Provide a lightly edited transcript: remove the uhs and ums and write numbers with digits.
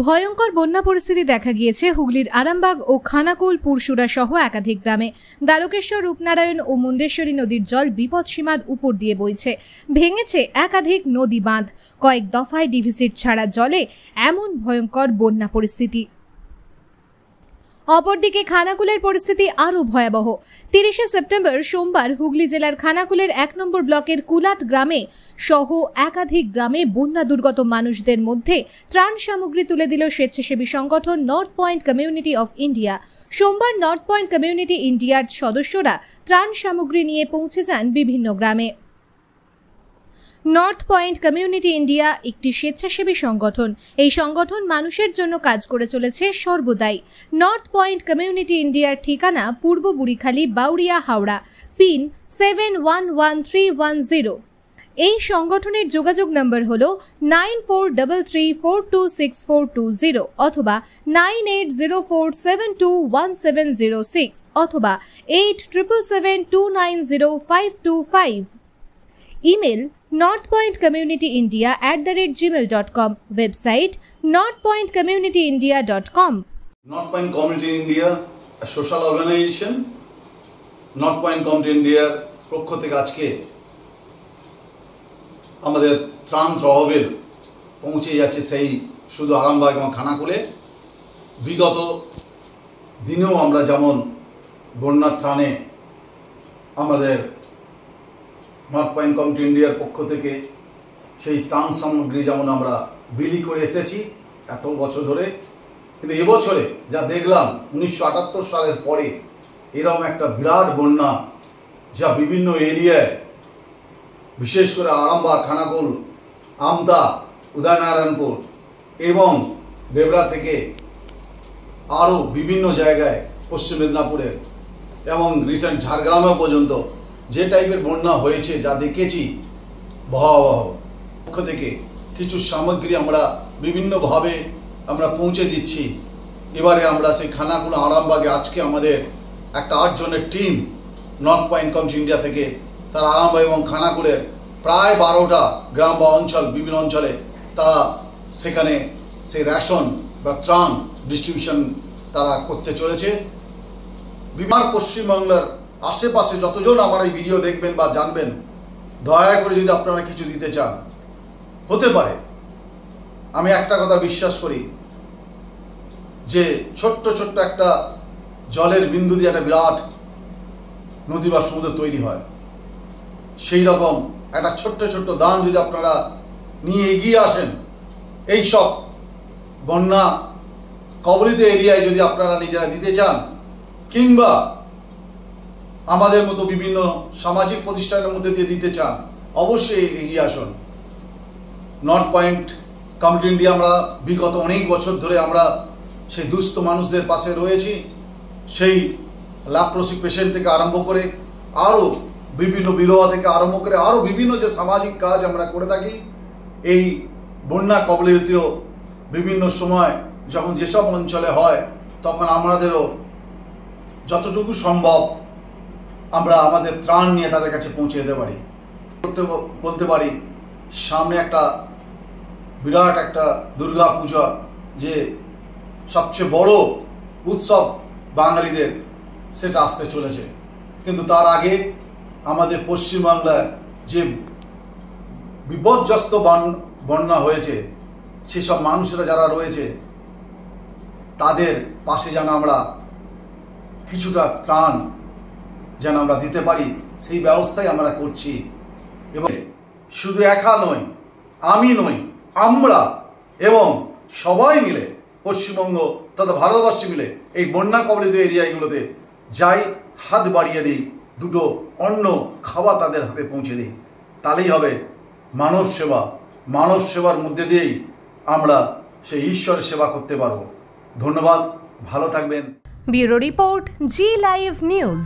ভয়ঙ্কর বন্যা পরিস্থিতি দেখা গিয়েছে হুগলির আরামবাগ ও খানাকুল পুরসুরা সহ একাধিক গ্রামে। দ্বারকেশ্বর, রূপনারায়ণ ও মুন্ডেশ্বরী নদীর জল বিপদসীমার উপর দিয়ে বইছে। ভেঙেছে একাধিক নদী বাঁধ। কয়েক দফায় ডিভিসির ছাড়া জলে এমন ভয়ঙ্কর বন্যা পরিস্থিতি। অপরদিকে খানাকুলের পরিস্থিতি আরও ভয়াবহ। 30শে সেপ্টেম্বর সোমবার হুগলি জেলার খানাকুলের 1 নম্বর ব্লকের কুলাট গ্রামে সহ একাধিক গ্রামে বন্যা দুর্গত মানুষদের মধ্যে ত্রাণ সামগ্রী তুলে দিল স্বেচ্ছাসেবী সংগঠন north point community of India. সোমবার নর্থ পয়েন্ট কমিউনিটি ইন্ডিয়ার সদস্যরা ত্রাণ সামগ্রী নিয়ে পৌঁছে যান বিভিন্ন গ্রামে। নর্থ পয়েন্ট কমিউনিটি ইন্ডিয়া একটি স্বেচ্ছাসেবী সংগঠন। এই সংগঠন মানুষের জন্য কাজ করে চলেছে সর্বদাই। নর্থ পয়েন্ট কমিউনিটি ইন্ডিয়ার ঠিকানা পূর্ব বুড়িখালী, বাউরিয়া, হাওড়া। পিন 711310। এই সংগঠনের যোগাযোগ নম্বর হল 9433426420 অথবা 9804721706 অথবা 8777290525। Email northpointcommunityindia@gmail.com। website northpointcommunityindia.com। North Point Community India, a social organization, North Point Community India পক্ষ থেকে আজকে আমাদের ত্রাণ তহবিল পৌঁছে যাচ্ছে সেই শুধু আরামবাগ এবং খানাকুলে। বিগত দিনেও আমরা যেমন বন্যা ত্রাণে আমাদের নর্থ পয়েন্ট কমিউনিটি ইন্ডিয়ার পক্ষ থেকে সেই ত্রাণ সামগ্রী যেমন আমরা বিলি করে এসেছি এত বছর ধরে, কিন্তু এবছরে যা দেখলাম 1978 সালের পরে এরকম একটা বিরাট বন্যা যা বিভিন্ন এরিয়ায়, বিশেষ করে আরামবাগ, খানাকুল, আমতা, উদয়নারায়ণপুর এবং বেবরা থেকে আরও বিভিন্ন জায়গায়, পশ্চিম মেদিনীপুরের এবং রিসেন্ট ঝাড়গ্রামেও পর্যন্ত যে টাইপের বন্যা হয়েছে, যা দেখেছি ভয়াবহ। পক্ষ থেকে কিছু সামগ্রী আমরা বিভিন্নভাবে আমরা পৌঁছে দিচ্ছি। এবারে আমরা সেই খানাকুল, আরামবাগে আজকে আমাদের একটা 8 জনের team north point community India থেকে তারা আরামবাগ এবং খানাকুলের প্রায় 12টা গ্রাম বা অঞ্চল, বিভিন্ন অঞ্চলে তারা সেখানে সেই রেশন বা ত্রাণ ডিস্ট্রিবিউশন তারা করতে চলেছে। বিমান পশ্চিমবাংলার আশেপাশে যতজন আমার এই ভিডিও দেখবেন বা জানবেন, দয়া করে যদি আপনারা কিছু দিতে চান, হতে পারে। আমি একটা কথা বিশ্বাস করি যে ছোট্ট ছোট্ট একটা জলের বিন্দু দিয়ে একটা বিরাট নদী বা সমুদ্র তৈরি হয়। সেই রকম একটা ছোট্ট ছোট্ট দান যদি আপনারা নিয়ে এগিয়ে আসেন, এই সব বন্যা কবলিত এরিয়ায় যদি আপনারা নিজেরা দিতে চান, কিংবা আমাদের মতো বিভিন্ন সামাজিক প্রতিষ্ঠানের মধ্যে দিয়ে দিতে চান, অবশ্যই এগিয়ে আসুন। নর্থ পয়েন্ট কমিউনিটি ইন্ডিয়া আমরা বিগত অনেক বছর ধরে আমরা সেই দুস্থ মানুষদের পাশে রয়েছি। সেই ল্যাপ্রোসি পেশেন্ট থেকে আরম্ভ করে আরও বিভিন্ন বিধবা থেকে আরম্ভ করে আরও বিভিন্ন যে সামাজিক কাজ আমরা করে থাকি। এই বন্যা কবলিত বিভিন্ন সময় যখন যেসব অঞ্চলে হয়, তখন আমাদেরও যতটুকু সম্ভব আমরা আমাদের ত্রাণ নিয়ে তাদের কাছে পৌঁছে যেতে পারি। বলতে পারি সামনে একটা বিরাট একটা দুর্গা পূজা, যে সবচেয়ে বড় উৎসব বাঙালিদের, সেটা আসতে চলেছে। কিন্তু তার আগে আমাদের পশ্চিমবাংলায় যে বিপর্যস্ত বন্যা হয়েছে, সেসব মানুষরা যারা রয়েছে তাদের পাশে যেন আমরা কিছুটা ত্রাণ যেন আমরা দিতে পারি, সেই ব্যবস্থাই আমরা করছি। এবং শুধু একা নয়, আমি নই, আমরা এবং সবাই মিলে পশ্চিমবঙ্গ তথা ভারতবর্ষে মিলে এই বন্যা কবলিত এরিয়াগুলোতে যাই, হাত বাড়িয়ে দিই, দুটো অন্ন খাওয়া তাদের হাতে পৌঁছে দিই। তাহলেই হবে মানব সেবা। মানব সেবার মধ্যে দিয়েই আমরা সেই ঈশ্বরের সেবা করতে পারব। ধন্যবাদ, ভালো থাকবেন। ব্যুরো রিপোর্ট, জি লাইভ নিউজ।